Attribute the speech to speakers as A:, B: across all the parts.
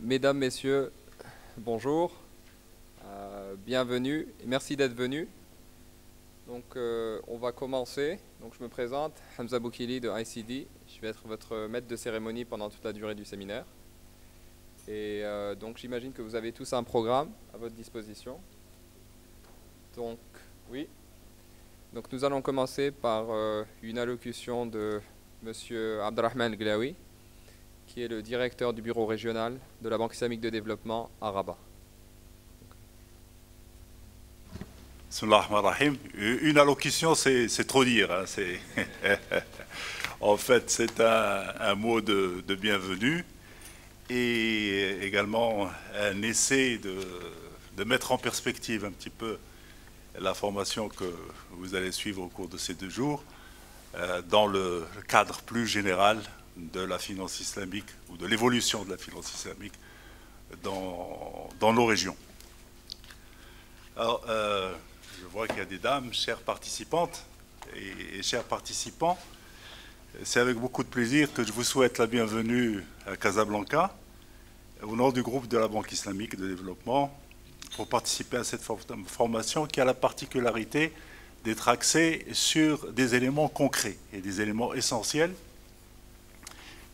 A: Mesdames, Messieurs, bonjour, bienvenue, merci d'être venus. Donc, on va commencer. Donc, je me présente, Hamza Boukili de ICD. Je vais être votre maître de cérémonie pendant toute la durée du séminaire. Et donc, j'imagine que vous avez tous un programme à votre disposition. Donc, oui. Donc, nous allons commencer par une allocution de Monsieur Abdelrahman Glaoui, qui est le directeur du bureau régional de la Banque islamique de développement à Rabat.
B: Bismillah ar-Rahim. Une allocution, c'est trop dire. Hein, en fait, c'est un mot de bienvenue et également un essai de mettre en perspective un petit peu la formation que vous allez suivre au cours de ces 2 jours dans le cadre plus général de la finance islamique ou de l'évolution de la finance islamique dans nos régions. Alors, je vois qu'il y a des dames, chères participantes et chers participants. C'est avec beaucoup de plaisir que je vous souhaite la bienvenue à Casablanca, au nom du groupe de la Banque islamique de développement, pour participer à cette formation qui a la particularité d'être axée sur des éléments concrets et des éléments essentiels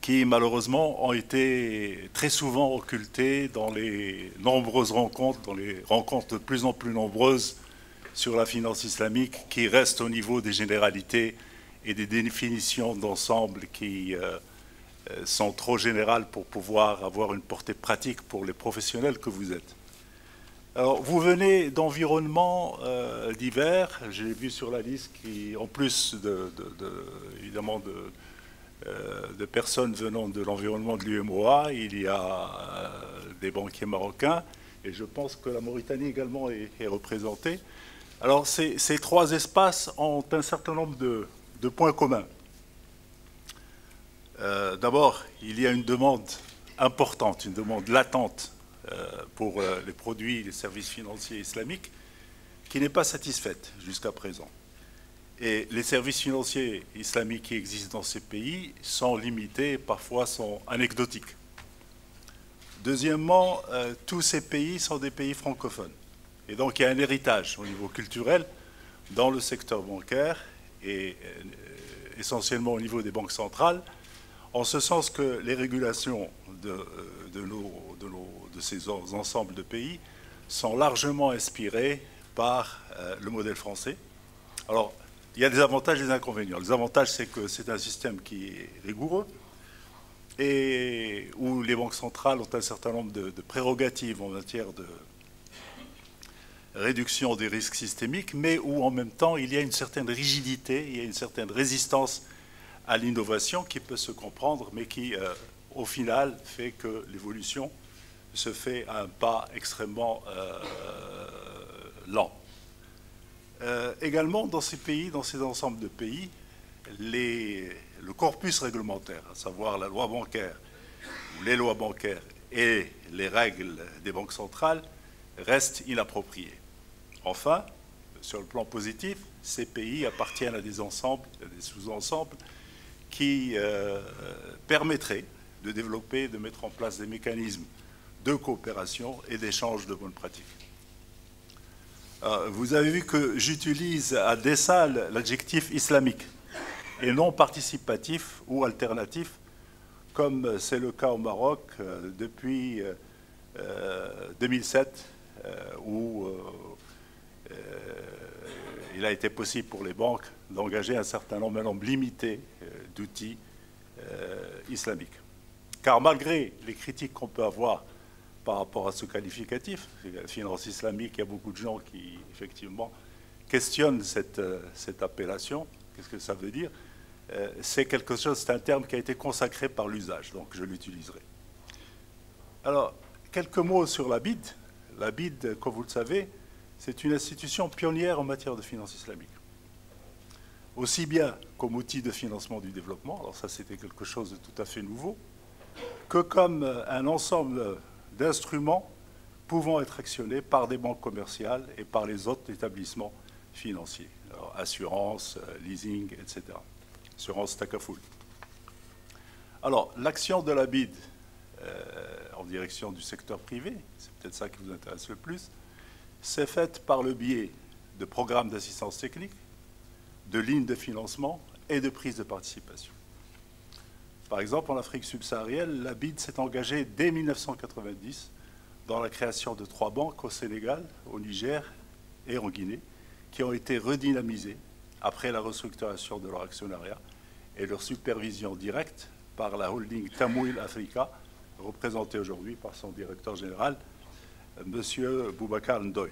B: qui malheureusement ont été très souvent occultés dans les nombreuses rencontres, dans les rencontres de plus en plus nombreuses sur la finance islamique, qui restent au niveau des généralités et des définitions d'ensemble qui sont trop générales pour pouvoir avoir une portée pratique pour les professionnels que vous êtes. Alors, vous venez d'environnements divers. J'ai vu sur la liste qui, en plus évidemment de personnes venant de l'environnement de l'UMOA, il y a des banquiers marocains, et je pense que la Mauritanie également est représentée. Alors, ces 3 espaces ont un certain nombre de points communs. D'abord, il y a une demande importante, une demande latente pour les produits et les services financiers islamiques qui n'est pas satisfaite jusqu'à présent. Et les services financiers islamiques qui existent dans ces pays sont limités et parfois sont anecdotiques. Deuxièmement, tous ces pays sont des pays francophones. Et donc il y a un héritage au niveau culturel dans le secteur bancaire et essentiellement au niveau des banques centrales, en ce sens que les régulations de ces ensembles de pays sont largement inspirées par le modèle français. Alors, il y a des avantages et des inconvénients. Les avantages, c'est que c'est un système qui est rigoureux et où les banques centrales ont un certain nombre de prérogatives en matière de réduction des risques systémiques, mais où en même temps il y a une certaine rigidité, il y a une certaine résistance à l'innovation qui peut se comprendre, mais qui, au final, fait que l'évolution se fait à un pas extrêmement lent. Également, dans ces pays, dans ces ensembles de pays, le corpus réglementaire, à savoir la loi bancaire, ou les lois bancaires et les règles des banques centrales, restent inappropriées. Enfin, sur le plan positif, ces pays appartiennent à des ensembles, à des sous-ensembles qui permettraient de développer, de mettre en place des mécanismes de coopération et d'échange de bonnes pratiques. Vous avez vu que j'utilise à dessein l'adjectif islamique et non participatif ou alternatif, comme c'est le cas au Maroc depuis 2007, où il a été possible pour les banques d'engager un certain nombre limité d'outils islamiques. Car malgré les critiques qu'on peut avoir par rapport à ce qualificatif, la finance islamique, il y a beaucoup de gens qui, effectivement, questionnent cette appellation. Qu'est-ce que ça veut dire? C'est quelque chose, c'est un terme qui a été consacré par l'usage, donc je l'utiliserai. Alors, quelques mots sur la BID. La BID, comme vous le savez, c'est une institution pionnière en matière de finance islamique. Aussi bien comme outil de financement du développement, alors ça c'était quelque chose de tout à fait nouveau, que comme un ensemble d'instruments pouvant être actionnés par des banques commerciales et par les autres établissements financiers. Alors, assurance, leasing, etc. Assurance Takaful. Alors, l'action de la BID en direction du secteur privé, c'est peut-être ça qui vous intéresse le plus, s'est faite par le biais de programmes d'assistance technique, de lignes de financement et de prise de participation. Par exemple, en Afrique subsaharienne, la BID s'est engagée dès 1990 dans la création de 3 banques au Sénégal, au Niger et en Guinée, qui ont été redynamisées après la restructuration de leur actionnariat et leur supervision directe par la holding Tamouil Africa, représentée aujourd'hui par son directeur général, M. Boubacar Ndoye.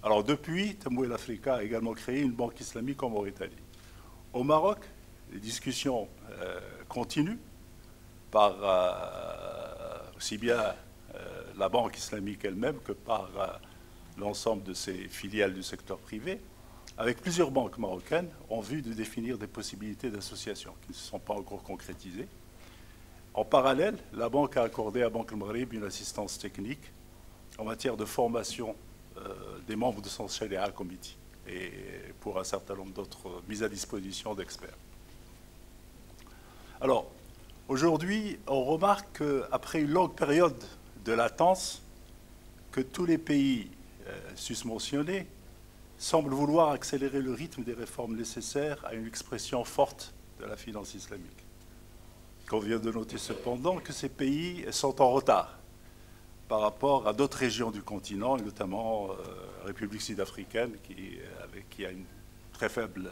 B: Alors depuis, Tamouil Africa a également créé une banque islamique en Mauritanie. Au Maroc, les discussions continuent par aussi bien la banque islamique elle-même que par l'ensemble de ses filiales du secteur privé, avec plusieurs banques marocaines en vue de définir des possibilités d'association qui ne se sont pas encore concrétisées. En parallèle, la banque a accordé à Banque al-Maghrib une assistance technique en matière de formation des membres de son Sharia Committee et pour un certain nombre d'autres mises à disposition d'experts. Alors, aujourd'hui, on remarque qu'après une longue période de latence, que tous les pays susmentionnés semblent vouloir accélérer le rythme des réformes nécessaires à une expression forte de la finance islamique. On vient de noter cependant que ces pays sont en retard par rapport à d'autres régions du continent, et notamment la République sud-africaine, qui a une très faible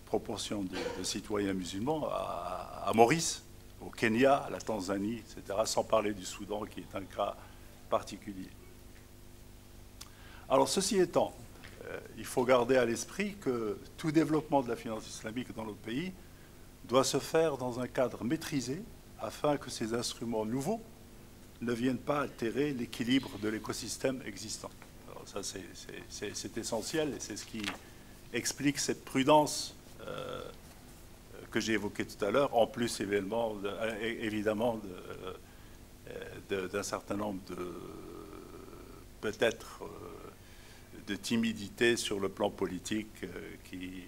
B: proportion de citoyens musulmans, à Maurice, au Kenya, à la Tanzanie, etc., sans parler du Soudan, qui est un cas particulier. Alors, ceci étant, il faut garder à l'esprit que tout développement de la finance islamique dans nos pays doit se faire dans un cadre maîtrisé afin que ces instruments nouveaux ne viennent pas altérer l'équilibre de l'écosystème existant. Alors ça, c'est essentiel et c'est ce qui explique cette prudence que j'ai évoquée tout à l'heure, en plus évidemment d'un certain nombre de peut-être de timidité sur le plan politique qui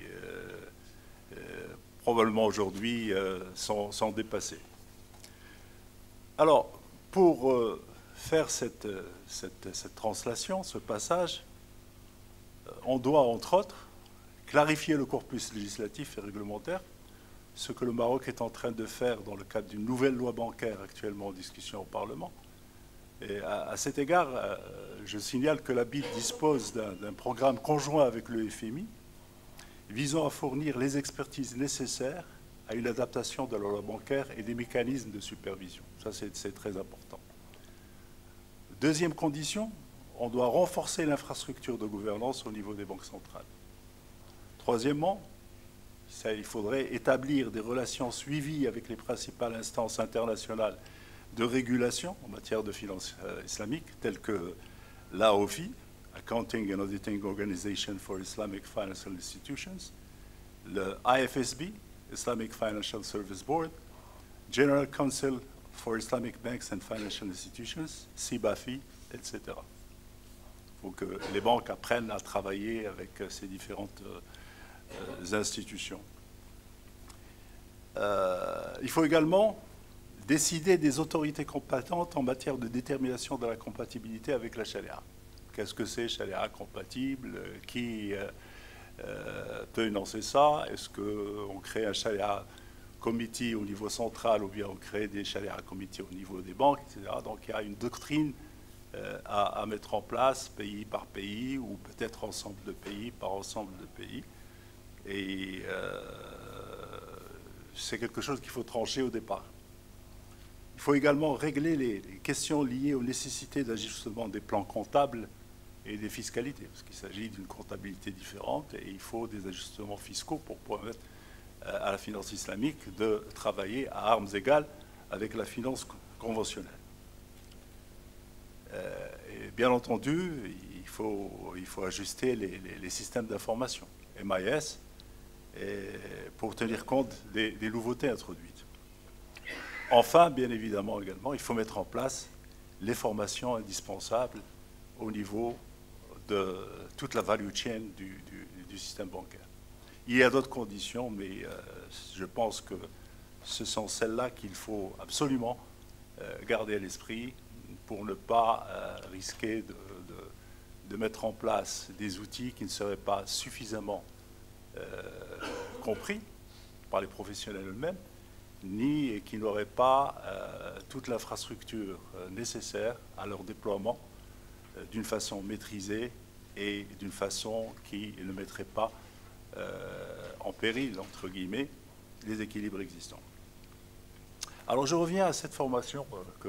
B: probablement aujourd'hui sont dépassés. Alors, pour faire cette translation, ce passage, on doit, entre autres, clarifier le corpus législatif et réglementaire, ce que le Maroc est en train de faire dans le cadre d'une nouvelle loi bancaire actuellement en discussion au Parlement. Et à cet égard, je signale que la BID dispose d'un programme conjoint avec le FMI visant à fournir les expertises nécessaires à une adaptation de la loi bancaire et des mécanismes de supervision. Ça, c'est très important. Deuxième condition, on doit renforcer l'infrastructure de gouvernance au niveau des banques centrales. Troisièmement, il faudrait établir des relations suivies avec les principales instances internationales de régulation en matière de finance islamique, telles que l'AOFI, Accounting and Auditing Organization for Islamic Financial Institutions, le IFSB, Islamic Financial Service Board, General Council for Islamic Banks and Financial Institutions, CIBAFI, etc. Il faut que les banques apprennent à travailler avec ces différentes institutions. Il faut également décider des autorités compétentes en matière de détermination de la compatibilité avec la charia. Qu'est-ce que c'est charia compatible? Qui peut énoncer ça? Est-ce qu'on crée un charia committee au niveau central ou bien on crée des charia committees au niveau des banques, etc. Donc il y a une doctrine à mettre en place pays par pays ou peut-être ensemble de pays par ensemble de pays. Et c'est quelque chose qu'il faut trancher au départ. Il faut également régler les questions liées aux nécessités d'ajustement des plans comptables et des fiscalités, parce qu'il s'agit d'une comptabilité différente et il faut des ajustements fiscaux pour permettre à la finance islamique de travailler à armes égales avec la finance conventionnelle. Et bien entendu, il faut ajuster les systèmes d'information, MIS, pour tenir compte des nouveautés introduites. Enfin, bien évidemment également, il faut mettre en place les formations indispensables au niveau de toute la value chain du système bancaire. Il y a d'autres conditions, mais je pense que ce sont celles-là qu'il faut absolument garder à l'esprit pour ne pas risquer de mettre en place des outils qui ne seraient pas suffisamment compris par les professionnels eux-mêmes, ni qui n'auraient pas toute l'infrastructure nécessaire à leur déploiement d'une façon maîtrisée et d'une façon qui ne mettrait pas en péril, entre guillemets, les équilibres existants. Alors je reviens à cette formation que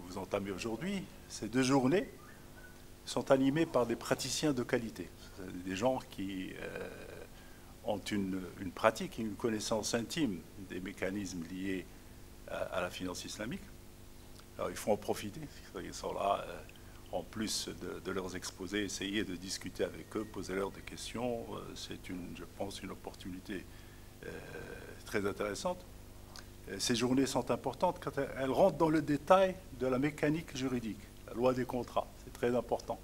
B: vous entamez aujourd'hui. Ces 2 journées sont animées par des praticiens de qualité, des gens qui ont une pratique et une connaissance intime des mécanismes liés à la finance islamique. Alors il faut en profiter, ils sont là, en plus de leurs exposés, essayer de discuter avec eux, poser leur des questions. C'est, je pense, une opportunité très intéressante. Ces journées sont importantes quand elles rentrent dans le détail de la mécanique juridique, la loi des contrats. C'est très important.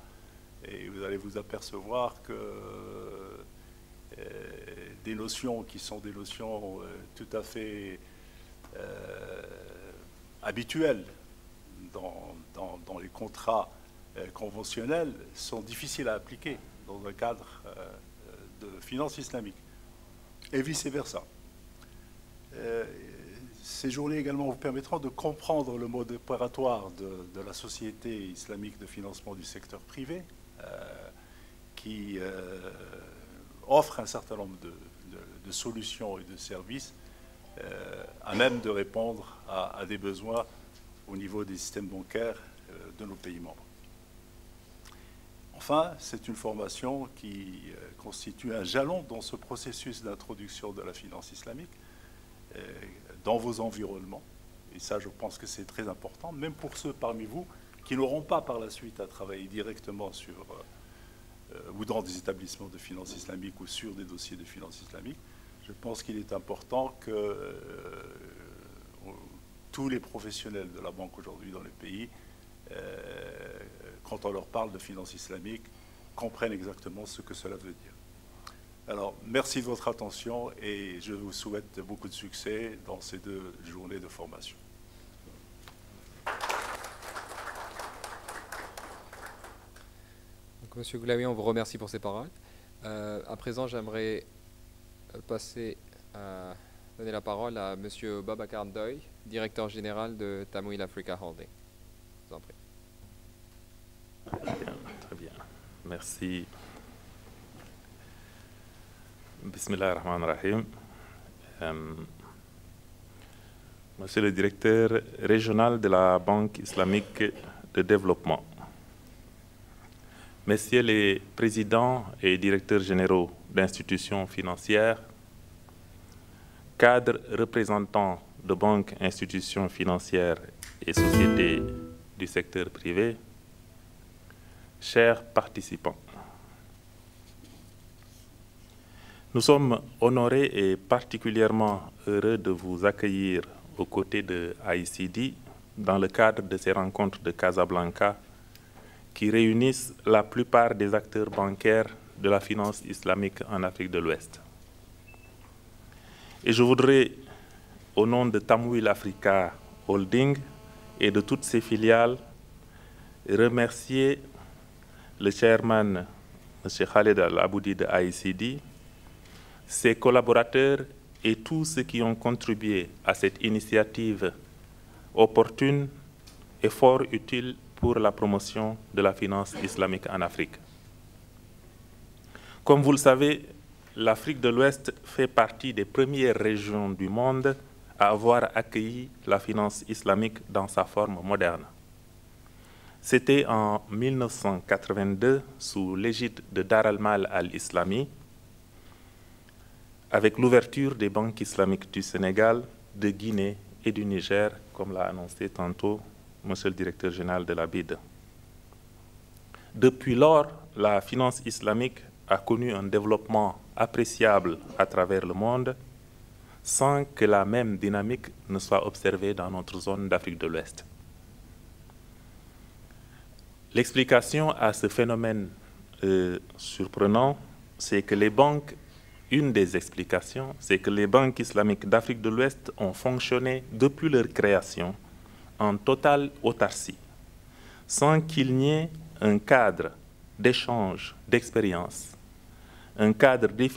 B: Et vous allez vous apercevoir que des notions qui sont des notions tout à fait habituelles dans les contrats conventionnels sont difficiles à appliquer dans un cadre de finance islamique, et vice-versa. Ces journées également vous permettront de comprendre le mode opératoire de la Société islamique de financement du secteur privé, qui offre un certain nombre de solutions et de services à même de répondre à des besoins au niveau des systèmes bancaires de nos pays membres. Enfin, c'est une formation qui constitue un jalon dans ce processus d'introduction de la finance islamique dans vos environnements. Et ça, je pense que c'est très important, même pour ceux parmi vous qui n'auront pas par la suite à travailler directement sur ou dans des établissements de finance islamique ou sur des dossiers de finance islamique. Je pense qu'il est important que tous les professionnels de la banque aujourd'hui dans le pays, quand on leur parle de finance islamique, comprennent exactement ce que cela veut dire. Alors, merci de votre attention et je vous souhaite beaucoup de succès dans ces 2 journées de formation.
A: Donc, Monsieur Goulaoui, on vous remercie pour ces paroles. À présent, j'aimerais donner la parole à Monsieur Babacar Ndoye, directeur général de Tamwil Africa Holding. Je vous en prie.
C: Très bien. Merci. Bismillahirrahmanirrahim. Monsieur le directeur régional de la Banque islamique de développement, Messieurs les présidents et directeurs généraux d'institutions financières, cadres représentants de banques, institutions financières et sociétés du secteur privé, chers participants, nous sommes honorés et particulièrement heureux de vous accueillir aux côtés de ICD dans le cadre de ces rencontres de Casablanca qui réunissent la plupart des acteurs bancaires de la finance islamique en Afrique de l'Ouest. Et je voudrais, au nom de Tamwil Africa Holding et de toutes ses filiales, remercier le chairman, M. Khaled Al-Aboudi de ICD, ses collaborateurs et tous ceux qui ont contribué à cette initiative opportune et fort utile pour la promotion de la finance islamique en Afrique. Comme vous le savez, l'Afrique de l'Ouest fait partie des premières régions du monde à avoir accueilli la finance islamique dans sa forme moderne. C'était en 1982 sous l'égide de Dar al-Mal al-Islami, avec l'ouverture des banques islamiques du Sénégal, de Guinée et du Niger, comme l'a annoncé tantôt Monsieur le directeur général de la BID. Depuis lors, la finance islamique a connu un développement appréciable à travers le monde, sans que la même dynamique ne soit observée dans notre zone d'Afrique de l'Ouest. L'explication à ce phénomène surprenant, c'est que les banques, une des explications, c'est que les banques islamiques d'Afrique de l'Ouest ont fonctionné depuis leur création en totale autarcie, sans qu'il n'y ait un cadre d'échange, d'expérience, un cadre défini